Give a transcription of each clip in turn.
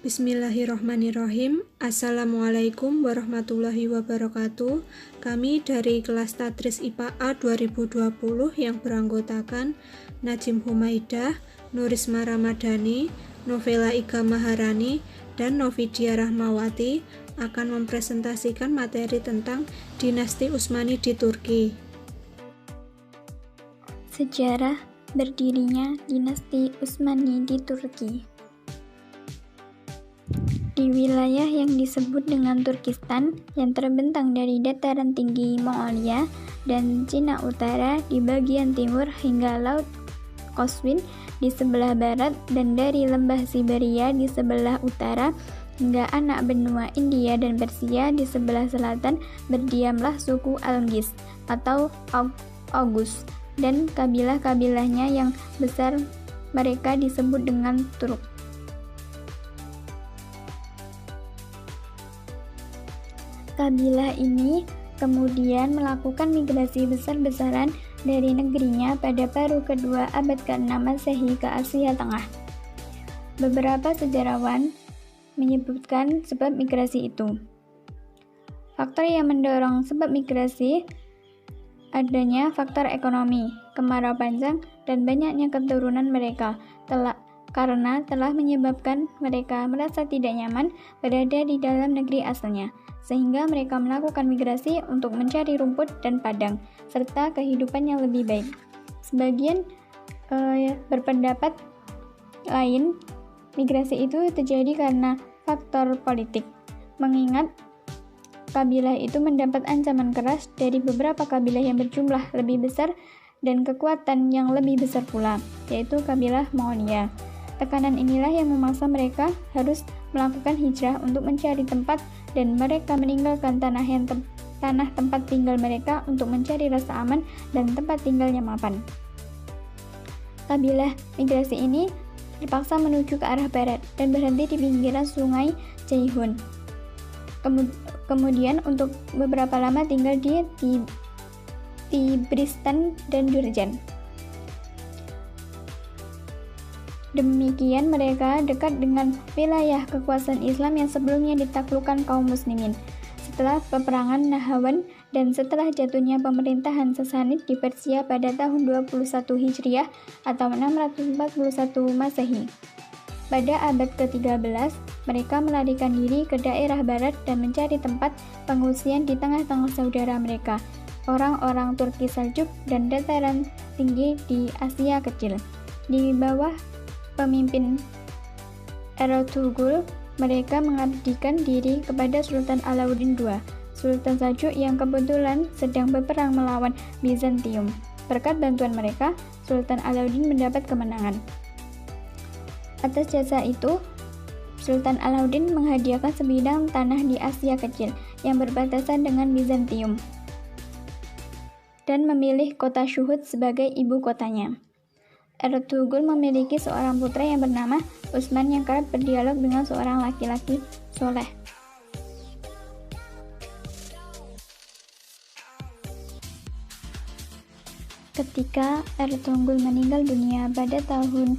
Bismillahirrahmanirrahim. Assalamualaikum warahmatullahi wabarakatuh. Kami dari kelas Tadris IPA A 2020 yang beranggotakan Najim Humaidah, Nurisma Ramadhani, Novela Iga Maharani, dan Novidia Rahmawati akan mempresentasikan materi tentang dinasti Utsmani di Turki. Sejarah berdirinya dinasti Utsmani di Turki. Di wilayah yang disebut dengan Turkistan yang terbentang dari dataran tinggi Mongolia dan Cina Utara di bagian timur hingga Laut Qazvin di sebelah barat dan dari lembah Siberia di sebelah utara hingga anak benua India dan Persia di sebelah selatan berdiamlah suku Algis atau Oghuz dan kabilah-kabilahnya yang besar mereka disebut dengan Turk. Kabilah ini kemudian melakukan migrasi besar-besaran dari negerinya pada paruh kedua abad ke-6 Masehi ke Asia Tengah. Beberapa sejarawan menyebutkan sebab migrasi itu. Faktor yang mendorong sebab migrasi adanya faktor ekonomi, kemarau panjang, dan banyaknya keturunan mereka karena telah menyebabkan mereka merasa tidak nyaman berada di dalam negeri asalnya, sehingga mereka melakukan migrasi untuk mencari rumput dan padang, serta kehidupan yang lebih baik. Sebagian berpendapat lain, migrasi itu terjadi karena faktor politik, mengingat kabilah itu mendapat ancaman keras dari beberapa kabilah yang berjumlah lebih besar dan kekuatan yang lebih besar pula, yaitu kabilah Mongolia. Tekanan inilah yang memaksa mereka harus melakukan hijrah untuk mencari tempat dan mereka meninggalkan tanah tempat tinggal mereka untuk mencari rasa aman dan tempat tinggal yang mapan. Kabilah migrasi ini terpaksa menuju ke arah barat dan berhenti di pinggiran sungai Ceyhun. Kemudian untuk beberapa lama tinggal di Tibristan dan Jurjan. Demikian mereka dekat dengan wilayah kekuasaan Islam yang sebelumnya ditaklukkan kaum muslimin. Setelah peperangan Nahrawan dan setelah jatuhnya pemerintahan Sasanid di Persia pada tahun 21 Hijriah atau 641 Masehi. Pada abad ke-13, mereka melarikan diri ke daerah barat dan mencari tempat pengungsian di tengah-tengah saudara mereka, orang-orang Turki Seljuk dan dataran tinggi di Asia Kecil. Di bawah pemimpin Ertugrul, mereka mengabdikan diri kepada Sultan Alauddin II, Sultan Seljuk yang kebetulan sedang berperang melawan Bizantium. Berkat bantuan mereka, Sultan Alauddin mendapat kemenangan. Atas jasa itu, Sultan Alauddin menghadiahkan sebidang tanah di Asia Kecil yang berbatasan dengan Bizantium dan memilih kota Shuhud sebagai ibu kotanya. Ertugrul memiliki seorang putra yang bernama Utsman yang kerap berdialog dengan seorang laki-laki soleh. Ketika Ertugrul meninggal dunia pada tahun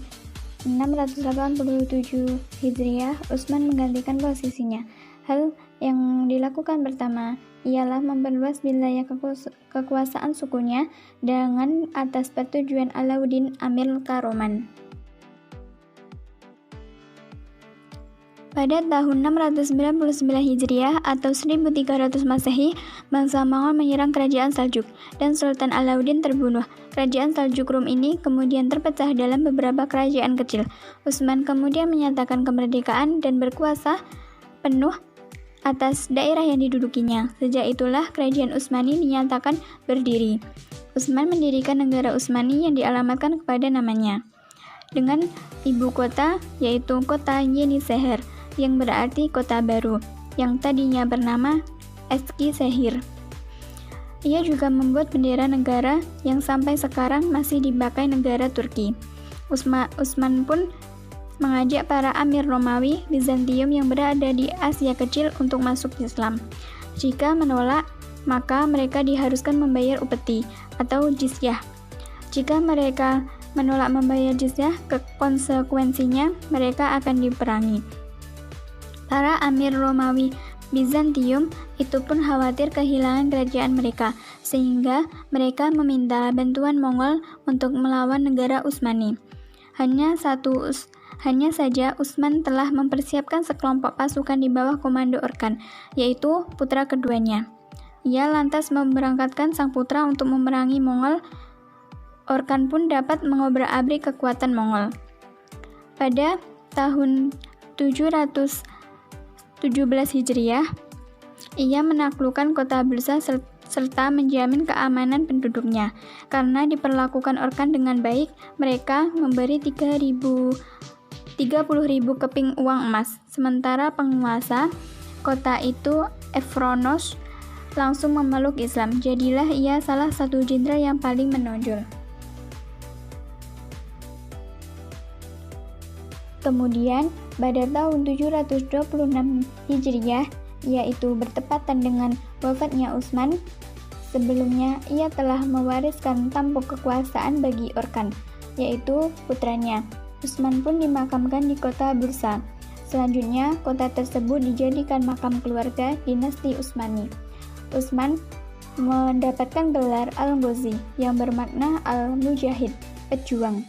687 Hijriah, Utsman menggantikan posisinya. Hal yang dilakukan pertama ialah memperluas wilayah kekuasaan sukunya dengan atas persetujuan Alauddin Amir Karoman. Pada tahun 699 Hijriah atau 1300 Masehi, bangsa Mongol menyerang kerajaan Seljuk dan Sultan Alauddin terbunuh. Kerajaan Seljuk Rum ini kemudian terpecah dalam beberapa kerajaan kecil. Utsman kemudian menyatakan kemerdekaan dan berkuasa penuh atas daerah yang didudukinya. Sejak itulah kerajaan Utsmani dinyatakan berdiri. Utsman mendirikan negara Utsmani yang dialamatkan kepada namanya, dengan ibu kota yaitu kota Yenisehir, yang berarti kota baru, yang tadinya bernama Eski Sehir. Ia juga membuat bendera negara yang sampai sekarang masih dipakai negara Turki. Utsman pun mengajak para amir Romawi Bizantium yang berada di Asia Kecil untuk masuk Islam. Jika menolak, maka mereka diharuskan membayar upeti atau jizyah. Jika mereka menolak membayar jizyah, konsekuensinya mereka akan diperangi. Para amir Romawi Bizantium itu pun khawatir kehilangan kerajaan mereka, sehingga mereka meminta bantuan Mongol untuk melawan negara Utsmani. Hanya saja Utsman telah mempersiapkan sekelompok pasukan di bawah komando Orkan, yaitu putra keduanya. Ia lantas memberangkatkan sang putra untuk memerangi Mongol. Orkan pun dapat mengobrak-abrik kekuatan Mongol. Pada tahun 717 Hijriah, ia menaklukkan kota Bursa serta menjamin keamanan penduduknya. Karena diperlakukan Orkan dengan baik, mereka memberi 30.000 keping uang emas. Sementara penguasa kota itu, Efronos, langsung memeluk Islam. Jadilah ia salah satu jenderal yang paling menonjol. Kemudian, pada tahun 726 Hijriah, yaitu bertepatan dengan wafatnya Utsman, sebelumnya ia telah mewariskan tampuk kekuasaan bagi Orkan, yaitu putranya. Utsman pun dimakamkan di kota Bursa. Selanjutnya, kota tersebut dijadikan makam keluarga dinasti Utsmani. Utsman mendapatkan gelar Al-Ghazi yang bermakna Al-Mujahid, pejuang.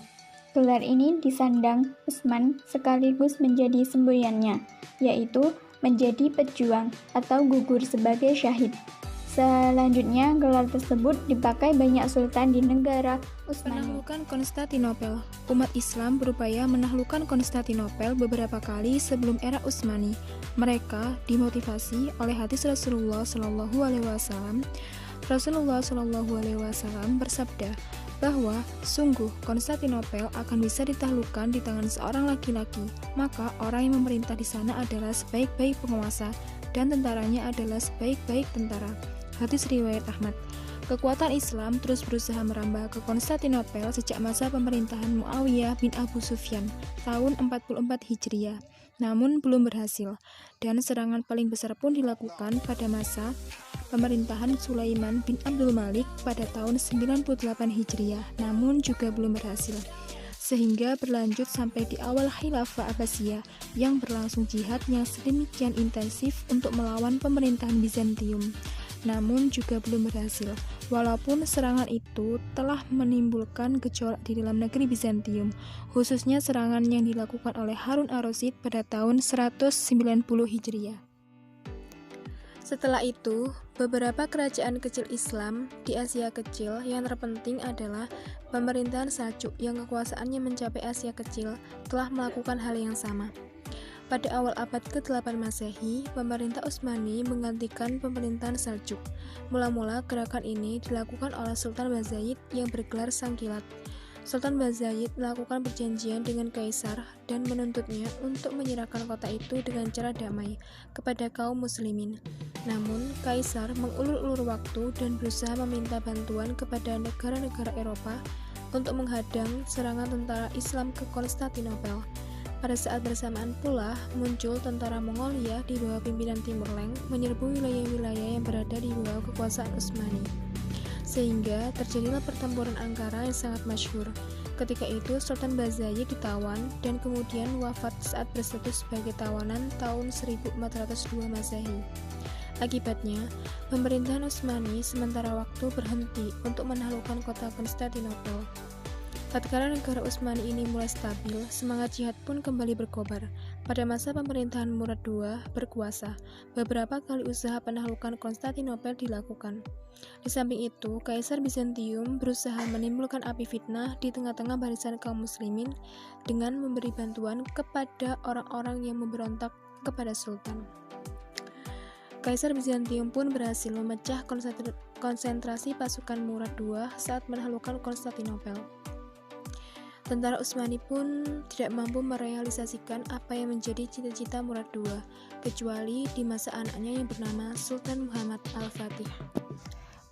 Gelar ini disandang Utsman sekaligus menjadi semboyannya, yaitu menjadi pejuang atau gugur sebagai syahid. Selanjutnya, gelar tersebut dipakai banyak sultan di negara Utsmani. Penaklukan Konstantinopel. Umat Islam berupaya menaklukkan Konstantinopel beberapa kali sebelum era Utsmani. Mereka dimotivasi oleh hadis Rasulullah SAW. Rasulullah SAW bersabda bahwa sungguh Konstantinopel akan bisa ditaklukkan di tangan seorang laki-laki, maka orang yang memerintah di sana adalah sebaik-baik penguasa dan tentaranya adalah sebaik-baik tentara. Hadis riwayat Ahmad. Kekuatan Islam terus berusaha merambah ke Konstantinopel sejak masa pemerintahan Muawiyah bin Abu Sufyan tahun 44 Hijriah, namun belum berhasil, dan serangan paling besar pun dilakukan pada masa pemerintahan Sulaiman bin Abdul Malik pada tahun 98 Hijriah, namun juga belum berhasil, sehingga berlanjut sampai di awal Khilafah Abbasiyah yang berlangsung jihad yang sedemikian intensif untuk melawan pemerintahan Bizantium, namun juga belum berhasil. Walaupun serangan itu telah menimbulkan gejolak di dalam negeri Bizantium, khususnya serangan yang dilakukan oleh Harun ar-Rasyid pada tahun 190 Hijriah. Setelah itu, beberapa kerajaan kecil Islam di Asia Kecil yang terpenting adalah pemerintahan Saljuk yang kekuasaannya mencapai Asia Kecil telah melakukan hal yang sama. Pada awal abad ke-8 Masehi, pemerintah Utsmani menggantikan pemerintahan Saljuk. Mula-mula gerakan ini dilakukan oleh Sultan Bayezid yang bergelar Sang Kilat. Sultan Bayezid melakukan perjanjian dengan Kaisar dan menuntutnya untuk menyerahkan kota itu dengan cara damai kepada kaum muslimin. Namun, Kaisar mengulur-ulur waktu dan berusaha meminta bantuan kepada negara-negara Eropa untuk menghadang serangan tentara Islam ke Konstantinopel. Pada saat bersamaan pula, muncul tentara Mongolia di bawah pimpinan Timur Leng menyerbu wilayah-wilayah yang berada di bawah kekuasaan Utsmani. Sehingga terjadilah pertempuran Ankara yang sangat masyhur. Ketika itu Sultan Bayezid ditawan dan kemudian wafat saat berstatus sebagai tawanan tahun 1402 Masehi. Akibatnya, pemerintahan Utsmani sementara waktu berhenti untuk menaklukkan kota Konstantinopel. Tatkala negara Utsmani ini mulai stabil, semangat jihad pun kembali berkobar. Pada masa pemerintahan Murad II berkuasa, beberapa kali usaha penaklukan Konstantinopel dilakukan. Di samping itu, Kaisar Bizantium berusaha menimbulkan api fitnah di tengah-tengah barisan kaum muslimin dengan memberi bantuan kepada orang-orang yang memberontak kepada Sultan. Kaisar Bizantium pun berhasil memecah konsentrasi pasukan Murad II saat menaklukkan Konstantinopel. Tentara Utsmani pun tidak mampu merealisasikan apa yang menjadi cita-cita Murad II, kecuali di masa anaknya yang bernama Sultan Muhammad Al-Fatih.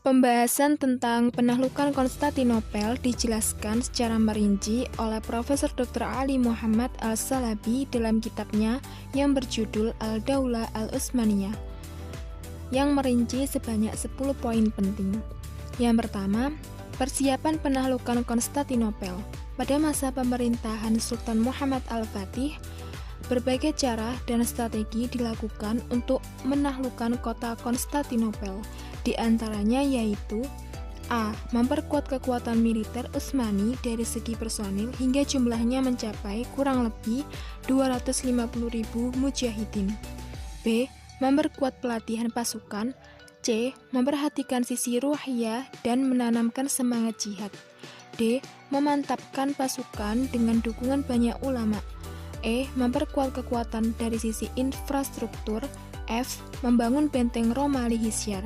Pembahasan tentang penaklukan Konstantinopel dijelaskan secara merinci oleh Profesor Dr. Ali Muhammad Al-Salabi dalam kitabnya yang berjudul Al-Daulah Al-Utsmaniyah, yang merinci sebanyak 10 poin penting. Yang pertama, persiapan penaklukan Konstantinopel. Pada masa pemerintahan Sultan Muhammad Al-Fatih, Berbagai cara dan strategi dilakukan untuk menaklukkan kota Konstantinopel. Di antaranya yaitu A. Memperkuat kekuatan militer Utsmani dari segi personil hingga jumlahnya mencapai kurang lebih 250.000 mujahidin. B. Memperkuat pelatihan pasukan. C. Memperhatikan sisi ruhiyah dan menanamkan semangat jihad. D. Memantapkan pasukan dengan dukungan banyak ulama. E. Memperkuat kekuatan dari sisi infrastruktur. F. Membangun benteng Romali Hisyar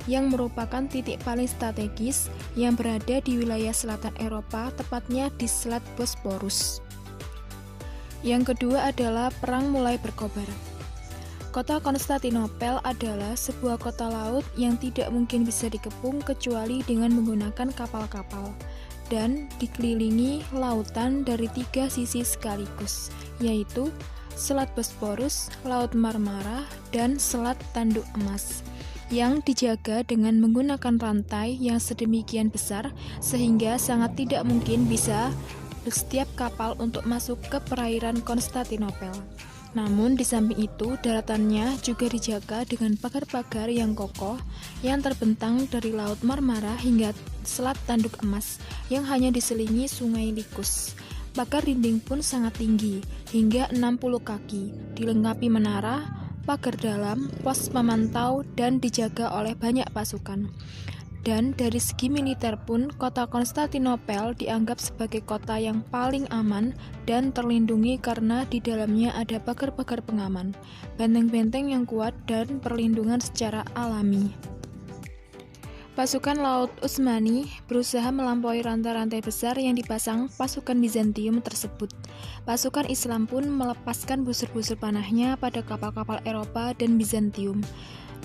yang merupakan titik paling strategis yang berada di wilayah selatan Eropa, tepatnya di Selat Bosporus. Yang kedua adalah perang mulai berkobar. Kota Konstantinopel adalah sebuah kota laut yang tidak mungkin bisa dikepung kecuali dengan menggunakan kapal-kapal dan dikelilingi lautan dari 3 sisi sekaligus, yaitu Selat Bosporus, Laut Marmara, dan Selat Tanduk Emas, yang dijaga dengan menggunakan rantai yang sedemikian besar sehingga sangat tidak mungkin bisa setiap kapal untuk masuk ke perairan Konstantinopel. Namun di samping itu daratannya juga dijaga dengan pagar-pagar yang kokoh yang terbentang dari Laut Marmara hingga Selat Tanduk Emas yang hanya diselingi Sungai Likus. Pagar dinding pun sangat tinggi hingga 60 kaki, dilengkapi menara, pagar dalam, pos pemantau, dan dijaga oleh banyak pasukan. Dan dari segi militer pun, kota Konstantinopel dianggap sebagai kota yang paling aman dan terlindungi karena di dalamnya ada pagar-pagar pengaman, benteng-benteng yang kuat, dan perlindungan secara alami. Pasukan laut Utsmani berusaha melampaui rantai-rantai besar yang dipasang pasukan Bizantium tersebut. Pasukan Islam pun melepaskan busur-busur panahnya pada kapal-kapal Eropa dan Bizantium.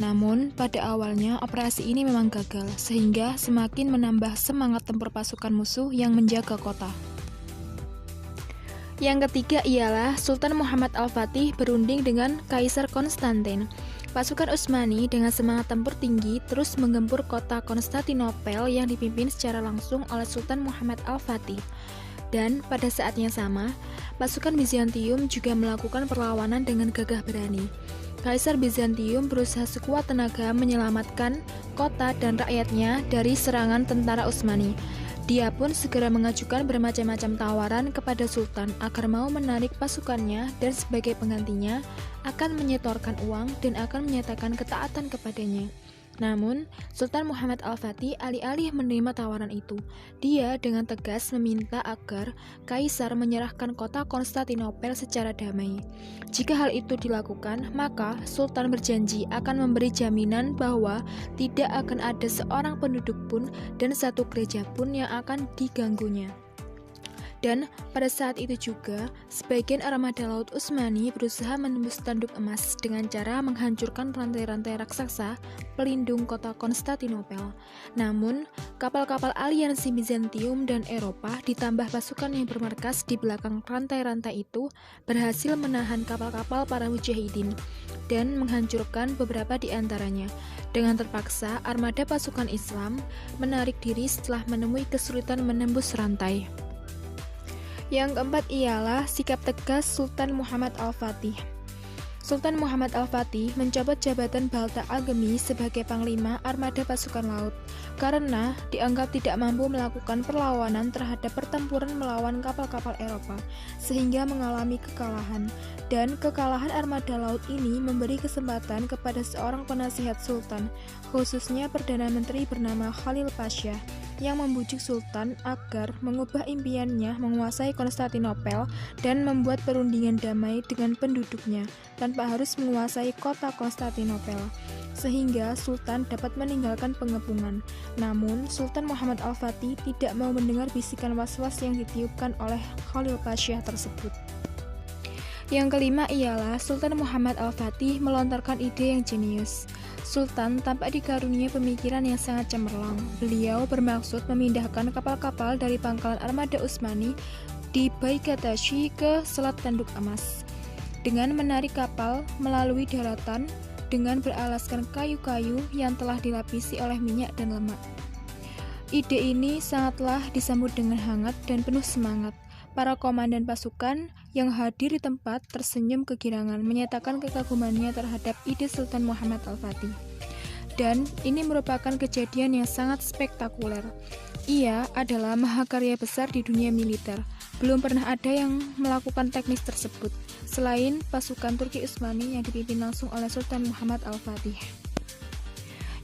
Namun, pada awalnya operasi ini memang gagal, sehingga semakin menambah semangat tempur pasukan musuh yang menjaga kota. Yang ketiga ialah Sultan Muhammad Al-Fatih berunding dengan Kaisar Konstantin. Pasukan Utsmani dengan semangat tempur tinggi terus menggempur kota Konstantinopel yang dipimpin secara langsung oleh Sultan Muhammad Al-Fatih. Dan pada saat yang sama, pasukan Bizantium juga melakukan perlawanan dengan gagah berani. Kaisar Bizantium berusaha sekuat tenaga menyelamatkan kota dan rakyatnya dari serangan tentara Utsmani. Dia pun segera mengajukan bermacam-macam tawaran kepada Sultan agar mau menarik pasukannya dan sebagai penggantinya akan menyetorkan uang dan akan menyatakan ketaatan kepadanya. Namun, Sultan Muhammad Al-Fatih alih-alih menerima tawaran itu. Dia dengan tegas meminta agar Kaisar menyerahkan kota Konstantinopel secara damai. Jika hal itu dilakukan, maka Sultan berjanji akan memberi jaminan bahwa tidak akan ada seorang penduduk pun dan satu gereja pun yang akan diganggunya. Dan pada saat itu juga, sebagian armada laut Utsmani berusaha menembus Tanduk Emas dengan cara menghancurkan rantai-rantai raksasa pelindung kota Konstantinopel. Namun, kapal-kapal aliansi Bizantium dan Eropa ditambah pasukan yang bermarkas di belakang rantai-rantai itu berhasil menahan kapal-kapal para mujahidin dan menghancurkan beberapa di antaranya. Dengan terpaksa, armada pasukan Islam menarik diri setelah menemui kesulitan menembus rantai. Yang keempat ialah sikap tegas Sultan Muhammad Al-Fatih. Sultan Muhammad Al-Fatih mencopot jabatan Balta Al-Gemi sebagai panglima armada pasukan laut karena dianggap tidak mampu melakukan perlawanan terhadap pertempuran melawan kapal-kapal Eropa sehingga mengalami kekalahan. Dan kekalahan armada laut ini memberi kesempatan kepada seorang penasihat Sultan, khususnya Perdana Menteri bernama Khalil Pasha, yang membujuk Sultan agar mengubah impiannya menguasai Konstantinopel dan membuat perundingan damai dengan penduduknya tanpa harus menguasai kota Konstantinopel, sehingga Sultan dapat meninggalkan pengepungan. Namun, Sultan Muhammad Al-Fatih tidak mau mendengar bisikan was-was yang ditiupkan oleh Khalil Pasha tersebut. Yang kelima ialah Sultan Muhammad Al-Fatih melontarkan ide yang jenius. Sultan tampak dikaruniai pemikiran yang sangat cemerlang. Beliau bermaksud memindahkan kapal-kapal dari pangkalan armada Utsmani di Baikatashi ke Selat Tanduk Emas dengan menarik kapal melalui daratan dengan beralaskan kayu-kayu yang telah dilapisi oleh minyak dan lemak. Ide ini sangatlah disambut dengan hangat dan penuh semangat. Para komandan pasukan yang hadir di tempat tersenyum kegirangan, menyatakan kekagumannya terhadap ide Sultan Muhammad Al-Fatih. Dan ini merupakan kejadian yang sangat spektakuler. Ia adalah mahakarya besar di dunia militer. Belum pernah ada yang melakukan teknis tersebut, selain pasukan Turki Utsmani yang dipimpin langsung oleh Sultan Muhammad Al-Fatih.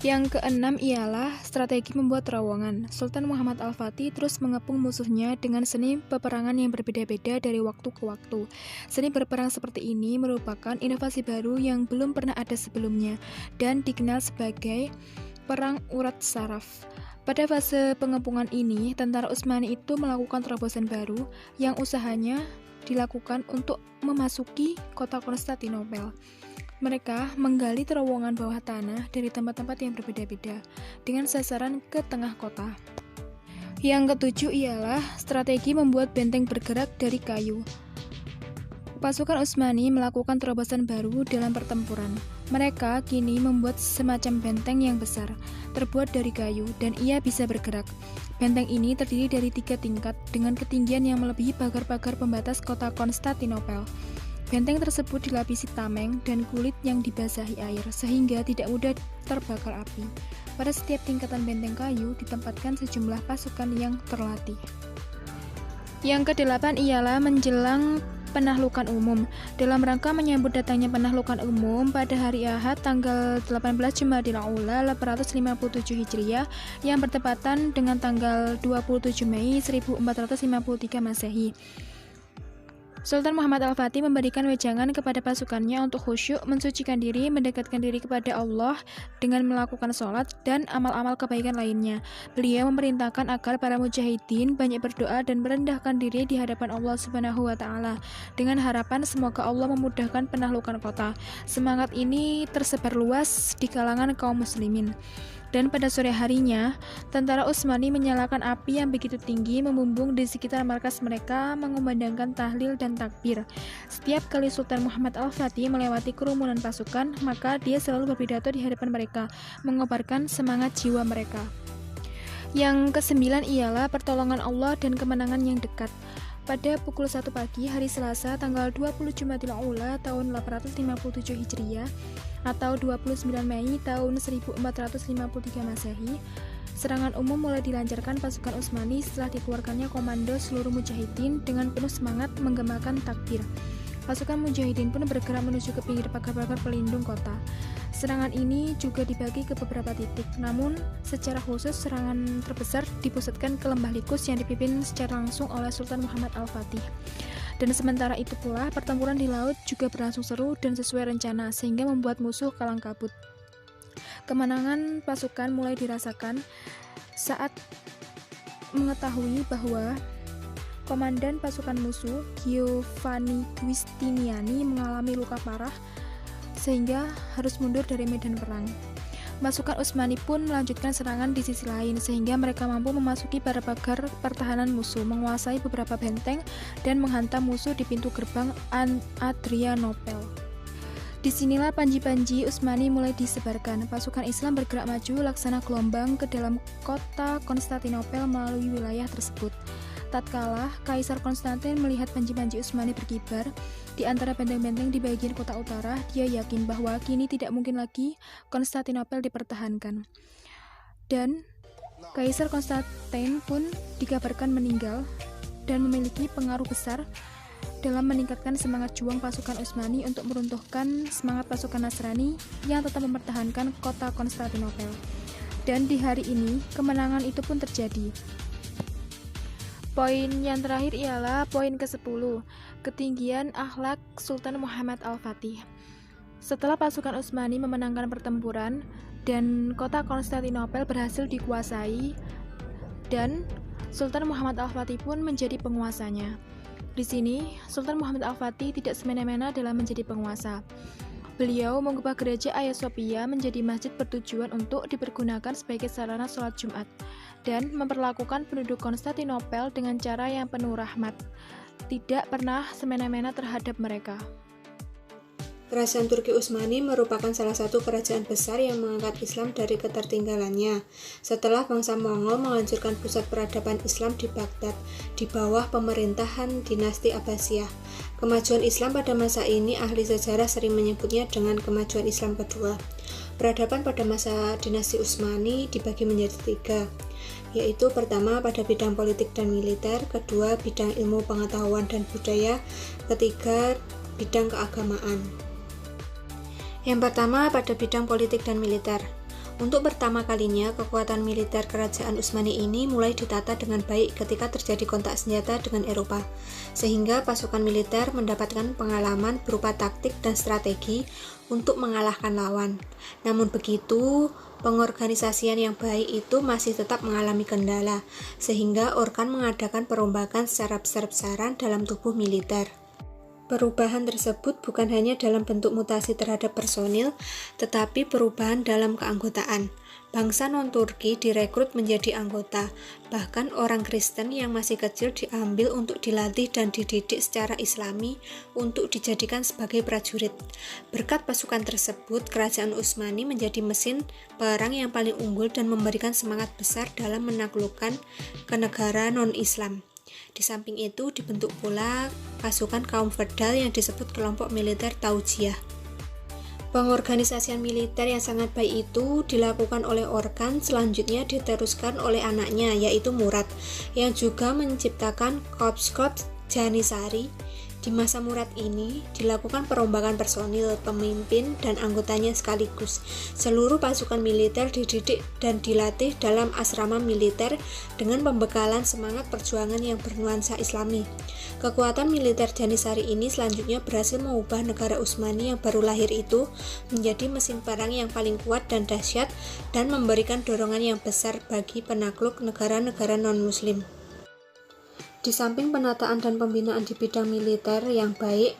Yang keenam ialah strategi membuat terowongan. Sultan Muhammad Al-Fatih terus mengepung musuhnya dengan seni peperangan yang berbeda-beda dari waktu ke waktu. Seni berperang seperti ini merupakan inovasi baru yang belum pernah ada sebelumnya dan dikenal sebagai perang urat saraf. Pada fase pengepungan ini, tentara Utsmani itu melakukan terobosan baru yang usahanya dilakukan untuk memasuki kota Konstantinopel. Mereka menggali terowongan bawah tanah dari tempat-tempat yang berbeda-beda dengan sasaran ke tengah kota. Yang ketujuh ialah strategi membuat benteng bergerak dari kayu. Pasukan Utsmani melakukan terobosan baru dalam pertempuran. Mereka kini membuat semacam benteng yang besar, terbuat dari kayu, dan ia bisa bergerak. Benteng ini terdiri dari 3 tingkat dengan ketinggian yang melebihi pagar-pagar pembatas kota Konstantinopel. Benteng tersebut dilapisi tameng dan kulit yang dibasahi air, sehingga tidak mudah terbakar api. Pada setiap tingkatan benteng kayu ditempatkan sejumlah pasukan yang terlatih. Yang kedelapan ialah menjelang penahlukan umum. Dalam rangka menyambut datangnya penahlukan umum pada hari Ahad tanggal 18 Jumadil Ula 857 Hijriah yang bertepatan dengan tanggal 27 Mei 1453 Masehi. Sultan Muhammad Al-Fatih memberikan wejangan kepada pasukannya untuk khusyuk, mensucikan diri, mendekatkan diri kepada Allah dengan melakukan sholat dan amal-amal kebaikan lainnya. Beliau memerintahkan agar para mujahidin banyak berdoa dan merendahkan diri di hadapan Allah Subhanahu wa Ta'ala dengan harapan semoga Allah memudahkan penahlukan kota. Semangat ini tersebar luas di kalangan kaum muslimin. Dan pada sore harinya, tentara Utsmani menyalakan api yang begitu tinggi membumbung di sekitar markas mereka, mengumandangkan tahlil dan takbir. Setiap kali Sultan Muhammad Al-Fatih melewati kerumunan pasukan, maka dia selalu berpidato di hadapan mereka, mengobarkan semangat jiwa mereka. Yang kesembilan ialah pertolongan Allah dan kemenangan yang dekat. Pada pukul 1 pagi hari Selasa tanggal 20 Jumadil Ula tahun 857 Hijriah atau 29 Mei tahun 1453 Masehi, serangan umum mulai dilancarkan pasukan Utsmani setelah dikeluarkannya komando seluruh mujahidin dengan penuh semangat menggemakan takbir. Pasukan mujahidin pun bergerak menuju ke pinggir pagar-pagar pelindung kota. Serangan ini juga dibagi ke beberapa titik, namun secara khusus serangan terbesar dipusatkan ke Lembah Likus yang dipimpin secara langsung oleh Sultan Muhammad Al-Fatih. Dan sementara itu pula, pertempuran di laut juga berlangsung seru dan sesuai rencana, sehingga membuat musuh kalang kabut. Kemenangan pasukan mulai dirasakan saat mengetahui bahwa komandan pasukan musuh, Giovanni Giustiniani, mengalami luka parah sehingga harus mundur dari medan perang. Pasukan Utsmani pun melanjutkan serangan di sisi lain sehingga mereka mampu memasuki pagar pertahanan musuh, menguasai beberapa benteng dan menghantam musuh di pintu gerbang Adrianopel. Disinilah panji-panji Utsmani mulai disebarkan. Pasukan Islam bergerak maju laksana gelombang ke dalam kota Konstantinopel melalui wilayah tersebut. Tatkala Kaisar Konstantin melihat panji-panji Utsmani berkibar di antara benteng-benteng di bagian kota utara, dia yakin bahwa kini tidak mungkin lagi Konstantinopel dipertahankan. Dan Kaisar Konstantin pun dikabarkan meninggal dan memiliki pengaruh besar dalam meningkatkan semangat juang pasukan Utsmani untuk meruntuhkan semangat pasukan Nasrani yang tetap mempertahankan kota Konstantinopel. Dan di hari ini, kemenangan itu pun terjadi. Poin yang terakhir ialah poin ke-10, ketinggian akhlak Sultan Muhammad Al-Fatih. Setelah pasukan Utsmani memenangkan pertempuran dan kota Konstantinopel berhasil dikuasai, dan Sultan Muhammad Al-Fatih pun menjadi penguasanya. Di sini, Sultan Muhammad Al-Fatih tidak semena-mena dalam menjadi penguasa. Beliau mengubah gereja Hagia Sophia menjadi masjid bertujuan untuk dipergunakan sebagai sarana sholat Jumat dan memperlakukan penduduk Konstantinopel dengan cara yang penuh rahmat, tidak pernah semena-mena terhadap mereka. Kerajaan Turki Utsmani merupakan salah satu kerajaan besar yang mengangkat Islam dari ketertinggalannya. Setelah bangsa Mongol menghancurkan pusat peradaban Islam di Baghdad di bawah pemerintahan dinasti Abbasiyah. Kemajuan Islam pada masa ini ahli sejarah sering menyebutnya dengan kemajuan Islam kedua. Peradaban pada masa dinasti Utsmani dibagi menjadi 3, yaitu pertama pada bidang politik dan militer, kedua bidang ilmu pengetahuan dan budaya, ketiga bidang keagamaan. Yang pertama pada bidang politik dan militer. Untuk pertama kalinya, kekuatan militer kerajaan Utsmani ini mulai ditata dengan baik ketika terjadi kontak senjata dengan Eropa, sehingga pasukan militer mendapatkan pengalaman berupa taktik dan strategi untuk mengalahkan lawan. Namun begitu, pengorganisasian yang baik itu masih tetap mengalami kendala, sehingga Orkan mengadakan perombakan secara besar-besaran dalam tubuh militer. Perubahan tersebut bukan hanya dalam bentuk mutasi terhadap personil, tetapi perubahan dalam keanggotaan. Bangsa non-Turki direkrut menjadi anggota, bahkan orang Kristen yang masih kecil diambil untuk dilatih dan dididik secara Islami untuk dijadikan sebagai prajurit. Berkat pasukan tersebut, kerajaan Utsmani menjadi mesin perang yang paling unggul dan memberikan semangat besar dalam menaklukkan ke negara non-Islam. Di samping itu dibentuk pula pasukan kaum feodal yang disebut kelompok militer Taujiyah. Pengorganisasian militer yang sangat baik itu dilakukan oleh Orkan, selanjutnya diteruskan oleh anaknya yaitu Murad, yang juga menciptakan Korps Janissary. Di masa Murad ini dilakukan perombakan personil, pemimpin, dan anggotanya sekaligus. Seluruh pasukan militer dididik dan dilatih dalam asrama militer dengan pembekalan semangat perjuangan yang bernuansa Islami. Kekuatan militer Janissary ini selanjutnya berhasil mengubah negara Utsmani yang baru lahir itu menjadi mesin perang yang paling kuat dan dahsyat dan memberikan dorongan yang besar bagi penakluk negara-negara non-muslim. Di samping penataan dan pembinaan di bidang militer yang baik,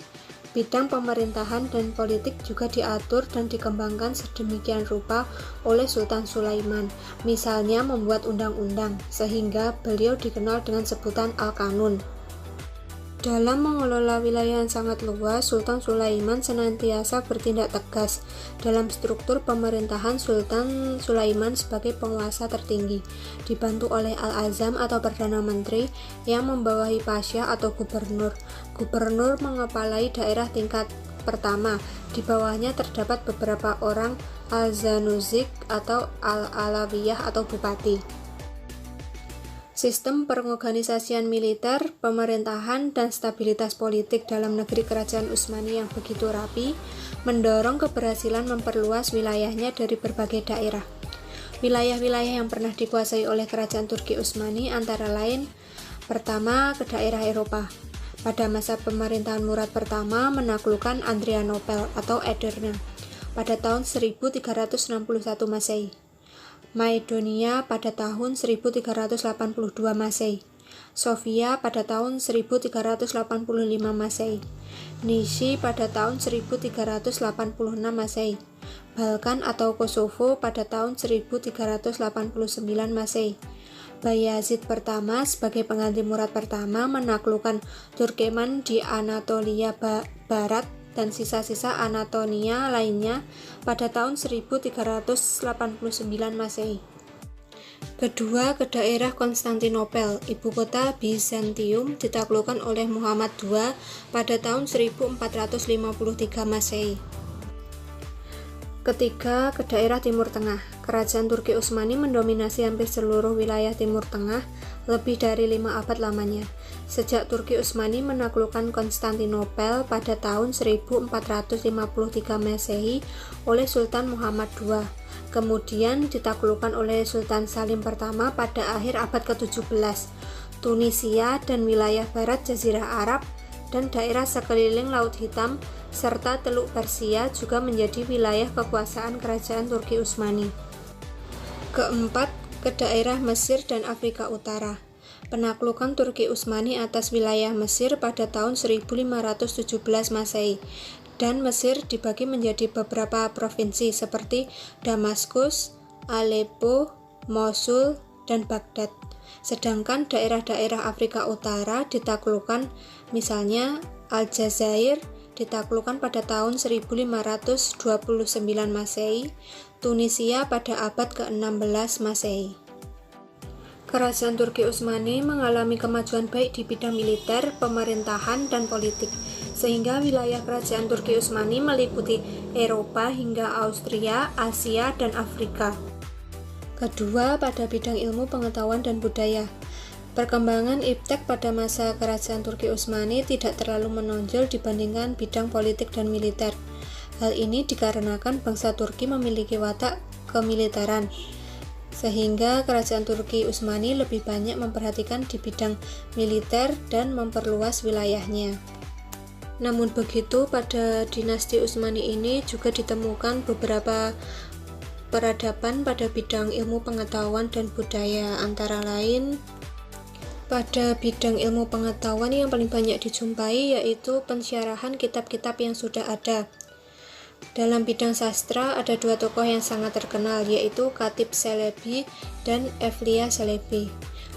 bidang pemerintahan dan politik juga diatur dan dikembangkan sedemikian rupa oleh Sultan Sulaiman. Misalnya membuat undang-undang, sehingga beliau dikenal dengan sebutan Al-Qanun. Dalam mengelola wilayah yang sangat luas, Sultan Sulaiman senantiasa bertindak tegas. Dalam struktur pemerintahan, Sultan Sulaiman sebagai penguasa tertinggi, dibantu oleh Al-Azam atau Perdana Menteri yang membawahi Pasha atau Gubernur. Gubernur mengepalai daerah tingkat pertama, di bawahnya terdapat beberapa orang Al-Zanuzik atau Al-Alawiyah atau Bupati. Sistem pengorganisasian militer, pemerintahan, dan stabilitas politik dalam negeri kerajaan Utsmani yang begitu rapi mendorong keberhasilan memperluas wilayahnya dari berbagai daerah. Wilayah-wilayah yang pernah dikuasai oleh kerajaan Turki Utsmani antara lain: pertama, ke daerah Eropa. Pada masa pemerintahan Murad pertama menaklukkan Adrianopel atau Edirne pada tahun 1361 Masehi. Makedonia pada tahun 1382 Masehi, Sofia pada tahun 1385 Masehi, Nishi pada tahun 1386 Masehi, Balkan atau Kosovo pada tahun 1389 Masehi. Bayazid pertama sebagai pengganti Murad pertama menaklukkan Turkeman di Anatolia Barat dan sisa-sisa Anatolia lainnya pada tahun 1389 Masehi. Kedua, ke daerah Konstantinopel, ibu kota Bizantium, ditaklukkan oleh Muhammad II pada tahun 1453 Masehi. Ketiga, ke daerah Timur Tengah. Kerajaan Turki Utsmani mendominasi hampir seluruh wilayah Timur Tengah lebih dari 5 abad lamanya. Sejak Turki Utsmani menaklukkan Konstantinopel pada tahun 1453 Masehi oleh Sultan Muhammad II, kemudian ditaklukkan oleh Sultan Salim pertama pada akhir abad ke-17. Tunisia dan wilayah barat Jazirah Arab dan daerah sekeliling Laut Hitam serta Teluk Persia juga menjadi wilayah kekuasaan kerajaan Turki Utsmani. Keempat, ke daerah Mesir dan Afrika Utara. Penaklukan Turki Utsmani atas wilayah Mesir pada tahun 1517 Masehi, dan Mesir dibagi menjadi beberapa provinsi seperti Damaskus, Aleppo, Mosul, dan Baghdad. Sedangkan daerah-daerah Afrika Utara ditaklukkan misalnya Aljazair, ditaklukkan pada tahun 1529 Masehi, Tunisia pada abad ke-16 Masehi. Kerajaan Turki Utsmani mengalami kemajuan baik di bidang militer, pemerintahan, dan politik, sehingga wilayah kerajaan Turki Utsmani meliputi Eropa hingga Austria, Asia, dan Afrika. Kedua, pada bidang ilmu pengetahuan dan budaya. Perkembangan iptek pada masa kerajaan Turki Utsmani tidak terlalu menonjol dibandingkan bidang politik dan militer. Hal ini dikarenakan bangsa Turki memiliki watak kemiliteran, sehingga kerajaan Turki Utsmani lebih banyak memperhatikan di bidang militer dan memperluas wilayahnya. Namun begitu, pada dinasti Utsmani ini juga ditemukan beberapa peradaban pada bidang ilmu pengetahuan dan budaya, antara lain pada bidang ilmu pengetahuan yang paling banyak dijumpai yaitu pensyarahan kitab-kitab yang sudah ada. Dalam bidang sastra ada dua tokoh yang sangat terkenal, yaitu Khatib Çelebi dan Evliya Çelebi.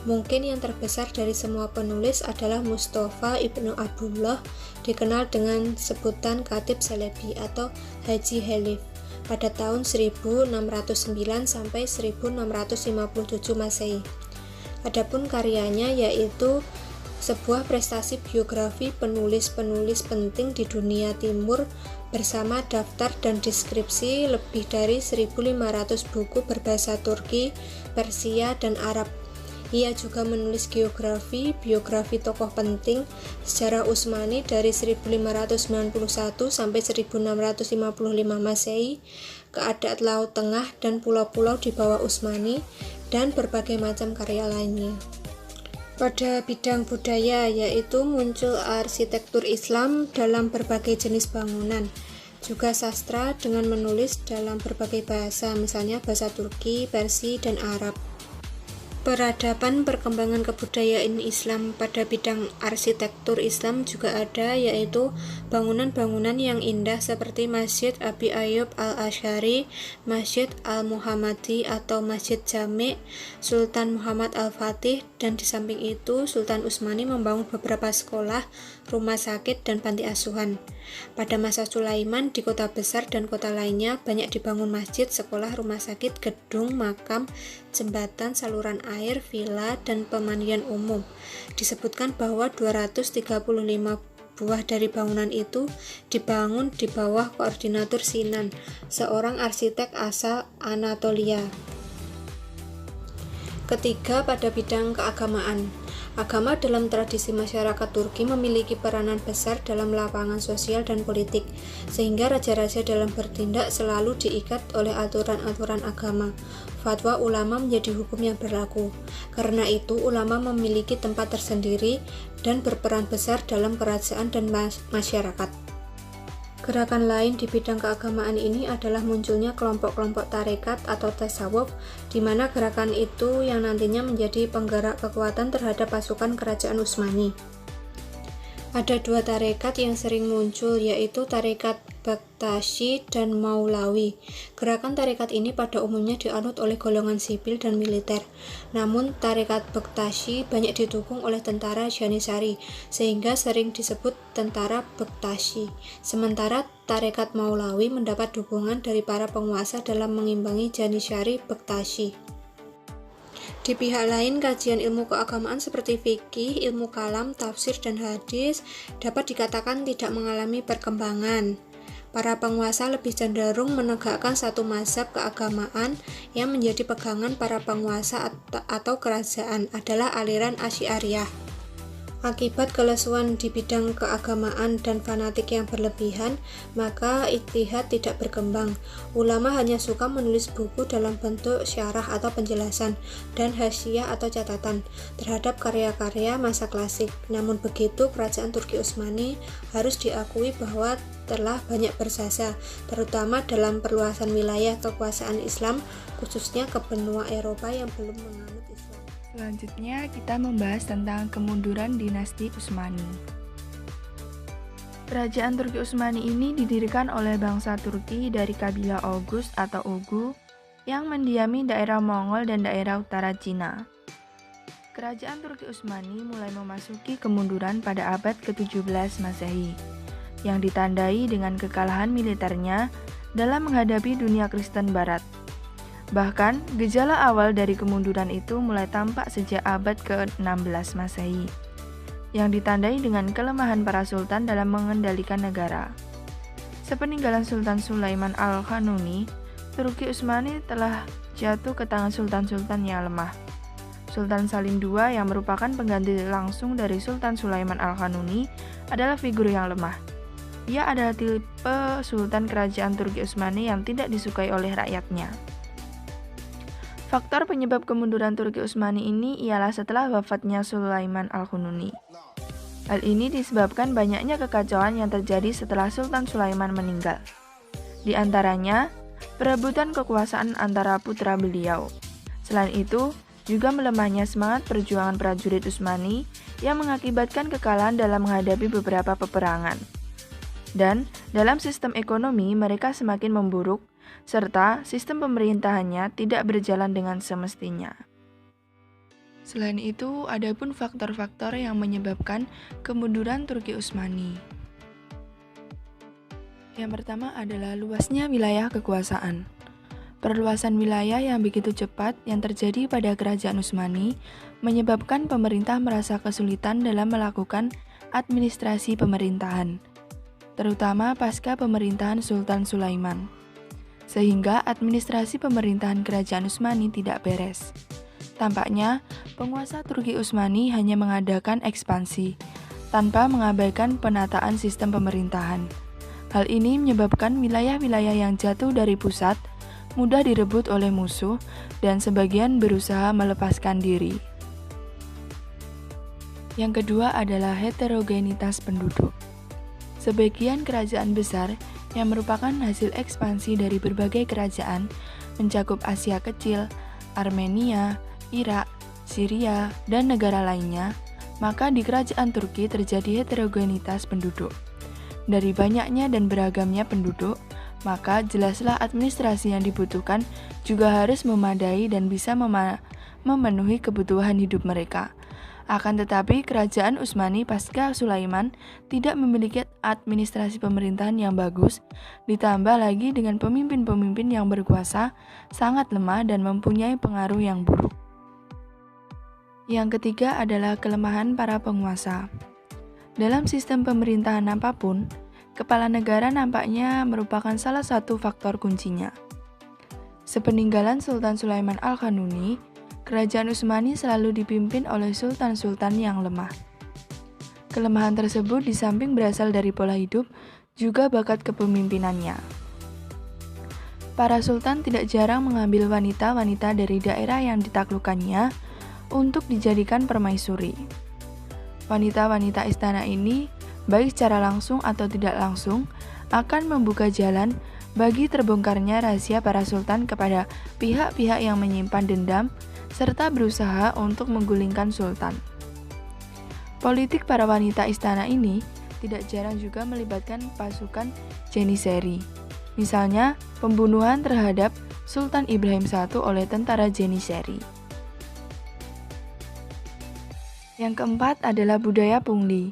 Mungkin yang terbesar dari semua penulis adalah Mustafa Ibnu Abdullah, dikenal dengan sebutan Khatib Çelebi atau Haji Khalif, pada tahun 1609 sampai 1657 Masehi. Adapun karyanya yaitu sebuah prestasi biografi penulis-penulis penting di dunia timur bersama daftar dan deskripsi lebih dari 1.500 buku berbahasa Turki, Persia, dan Arab. Ia juga menulis biografi tokoh penting sejarah Utsmani dari 1591 sampai 1655 Masehi, keadaan Laut Tengah dan pulau-pulau di bawah Utsmani, dan berbagai macam karya lainnya. Pada bidang budaya, yaitu muncul arsitektur Islam dalam berbagai jenis bangunan, juga sastra dengan menulis dalam berbagai bahasa, misalnya bahasa Turki, Persia, dan Arab. Peradaban perkembangan kebudayaan Islam pada bidang arsitektur Islam juga ada, yaitu bangunan-bangunan yang indah seperti Masjid Abi Ayyub Al-Asy'ari, Masjid Al-Muhammadi atau Masjid Jami' Sultan Muhammad Al-Fatih, dan di samping itu Sultan Utsmani membangun beberapa sekolah, rumah sakit, dan panti asuhan. Pada masa Sulaiman, di kota besar dan kota lainnya banyak dibangun masjid, sekolah, rumah sakit, gedung, makam, jembatan, saluran air, villa, dan pemandian umum. Disebutkan bahwa 235 buah dari bangunan itu dibangun di bawah koordinatur Sinan, seorang arsitek asal Anatolia. Ketiga, pada bidang keagamaan. Agama dalam tradisi masyarakat Turki memiliki peranan besar dalam lapangan sosial dan politik, sehingga raja-raja dalam bertindak selalu diikat oleh aturan-aturan agama. Fatwa ulama menjadi hukum yang berlaku. Karena itu, ulama memiliki tempat tersendiri dan berperan besar dalam kerajaan dan masyarakat. Gerakan lain di bidang keagamaan ini adalah munculnya kelompok-kelompok tarekat atau tasawuf, di mana gerakan itu yang nantinya menjadi penggerak kekuatan terhadap pasukan kerajaan Utsmani. Ada dua tarekat yang sering muncul, yaitu tarekat Bektashi dan Maulawi. Gerakan tarekat ini pada umumnya dianut oleh golongan sipil dan militer. Namun tarekat Bektashi banyak didukung oleh tentara Janissary, sehingga sering disebut tentara Bektashi. Sementara tarekat Maulawi mendapat dukungan dari para penguasa dalam mengimbangi Janissary Bektashi. Di pihak lain, kajian ilmu keagamaan seperti fikih, ilmu kalam, tafsir, dan hadis dapat dikatakan tidak mengalami perkembangan. Para penguasa lebih cenderung menegakkan satu mazhab keagamaan yang menjadi pegangan para penguasa atau kerajaan adalah aliran Asy'ariyah. Akibat kelesuan di bidang keagamaan dan fanatik yang berlebihan, maka ijtihad tidak berkembang. Ulama hanya suka menulis buku dalam bentuk syarah atau penjelasan dan hasyiah atau catatan terhadap karya-karya masa klasik. Namun begitu, kerajaan Turki Utsmani harus diakui bahwa telah banyak berjasa, terutama dalam perluasan wilayah kekuasaan Islam, khususnya ke benua Eropa yang belum menganut Islam. Selanjutnya kita membahas tentang kemunduran dinasti Utsmani. Kerajaan Turki Utsmani ini didirikan oleh bangsa Turki dari kabilah Oghuz atau Oghuz yang mendiami daerah Mongol dan daerah utara Cina. Kerajaan Turki Utsmani mulai memasuki kemunduran pada abad ke-17 Masehi. yang ditandai dengan kekalahan militernya dalam menghadapi dunia Kristen Barat. Bahkan, gejala awal dari kemunduran itu mulai tampak sejak abad ke-16 Masehi, yang ditandai dengan kelemahan para sultan dalam mengendalikan negara. Sepeninggalan Sultan Sulaiman Al-Qanuni, Turki Utsmani telah jatuh ke tangan sultan-sultan yang lemah. Sultan Salim II yang merupakan pengganti langsung dari Sultan Sulaiman Al-Qanuni adalah figur yang lemah. Ia adalah tipe sultan kerajaan Turki Utsmani yang tidak disukai oleh rakyatnya. Faktor penyebab kemunduran Turki Utsmani ini ialah setelah wafatnya Sulaiman Al-Qanuni. Hal ini disebabkan banyaknya kekacauan yang terjadi setelah Sultan Sulaiman meninggal. Di antaranya, perebutan kekuasaan antara putra beliau. Selain itu, juga melemahnya semangat perjuangan prajurit Utsmani yang mengakibatkan kekalahan dalam menghadapi beberapa peperangan. Dan dalam sistem ekonomi mereka semakin memburuk, serta sistem pemerintahannya tidak berjalan dengan semestinya. Selain itu, ada pun faktor-faktor yang menyebabkan kemunduran Turki Utsmani. Yang pertama adalah luasnya wilayah kekuasaan. Perluasan wilayah yang begitu cepat yang terjadi pada kerajaan Utsmani menyebabkan pemerintah merasa kesulitan dalam melakukan administrasi pemerintahan, terutama pasca pemerintahan Sultan Sulaiman, sehingga administrasi pemerintahan kerajaan Utsmani tidak beres. Tampaknya, penguasa Turki Utsmani hanya mengadakan ekspansi, tanpa mengabaikan penataan sistem pemerintahan. Hal ini menyebabkan wilayah-wilayah yang jatuh dari pusat mudah direbut oleh musuh dan sebagian berusaha melepaskan diri. Yang kedua adalah heterogenitas penduduk. Sebagian kerajaan besar yang merupakan hasil ekspansi dari berbagai kerajaan mencakup Asia Kecil, Armenia, Irak, Syria, dan negara lainnya, maka di kerajaan Turki terjadi heterogenitas penduduk. Dari banyaknya dan beragamnya penduduk, maka jelaslah administrasi yang dibutuhkan juga harus memadai dan bisa memenuhi kebutuhan hidup mereka. Akan tetapi, kerajaan Utsmani pasca Sulaiman tidak memiliki administrasi pemerintahan yang bagus, ditambah lagi dengan pemimpin-pemimpin yang berkuasa sangat lemah dan mempunyai pengaruh yang buruk. Yang ketiga adalah kelemahan para penguasa. Dalam sistem pemerintahan apapun, kepala negara nampaknya merupakan salah satu faktor kuncinya. Sepeninggalan Sultan Sulaiman Al-Qanuni, kerajaan Utsmani selalu dipimpin oleh sultan-sultan yang lemah. Kelemahan tersebut di samping berasal dari pola hidup, juga bakat kepemimpinannya. Para sultan tidak jarang mengambil wanita-wanita dari daerah yang ditaklukkannya untuk dijadikan permaisuri. Wanita-wanita istana ini baik secara langsung atau tidak langsung, akan membuka jalan bagi terbongkarnya rahasia para sultan kepada pihak-pihak yang menyimpan dendam, serta berusaha untuk menggulingkan sultan. Politik para wanita istana ini tidak jarang juga melibatkan pasukan Janissary. Misalnya, pembunuhan terhadap Sultan Ibrahim I oleh tentara Janissary. Yang keempat adalah budaya pungli.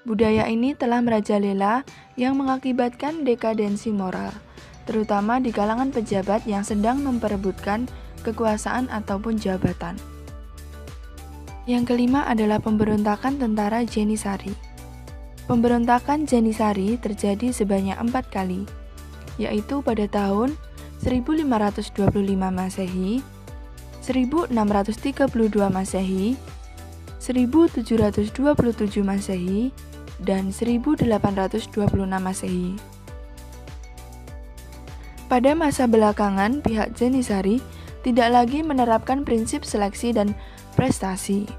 Budaya ini telah merajalela yang mengakibatkan dekadensi moral, terutama di kalangan pejabat yang sedang memperebutkan kekuasaan ataupun jabatan. Yang kelima adalah pemberontakan tentara Janissary. Pemberontakan Janissary terjadi sebanyak 4 kali, yaitu pada tahun 1525 Masehi, 1632 Masehi, 1727 Masehi, dan 1826 Masehi. Pada masa belakangan, pihak Janissary tidak lagi menerapkan prinsip seleksi dan prestasi.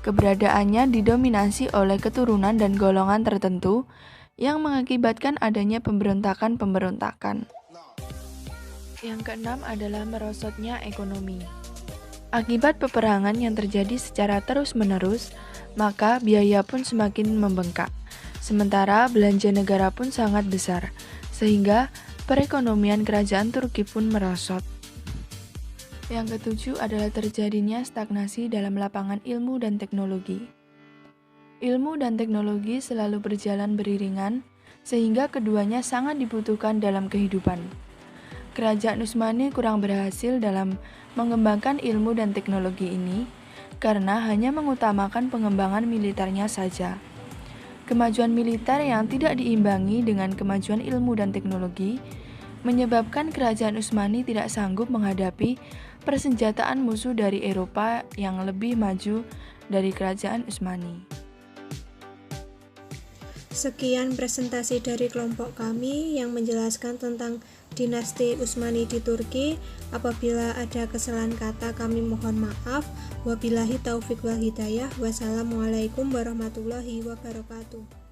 Keberadaannya didominasi oleh keturunan dan golongan tertentu yang mengakibatkan adanya pemberontakan-pemberontakan. Yang keenam adalah merosotnya ekonomi. Akibat peperangan yang terjadi secara terus-menerus, maka biaya pun semakin membengkak. Sementara belanja negara pun sangat besar, sehingga perekonomian kerajaan Turki pun merosot. Yang ketujuh adalah terjadinya stagnasi dalam lapangan ilmu dan teknologi. Ilmu dan teknologi selalu berjalan beriringan, sehingga keduanya sangat dibutuhkan dalam kehidupan. Kerajaan Utsmani kurang berhasil dalam mengembangkan ilmu dan teknologi ini karena hanya mengutamakan pengembangan militernya saja. Kemajuan militer yang tidak diimbangi dengan kemajuan ilmu dan teknologi menyebabkan kerajaan Utsmani tidak sanggup menghadapi persenjataan musuh dari Eropa yang lebih maju dari kerajaan Utsmani. Sekian presentasi dari kelompok kami yang menjelaskan tentang dinasti Utsmani di Turki. Apabila ada kesalahan kata kami mohon maaf. Wabillahi taufik wal hidayah. Wassalamualaikum warahmatullahi wabarakatuh.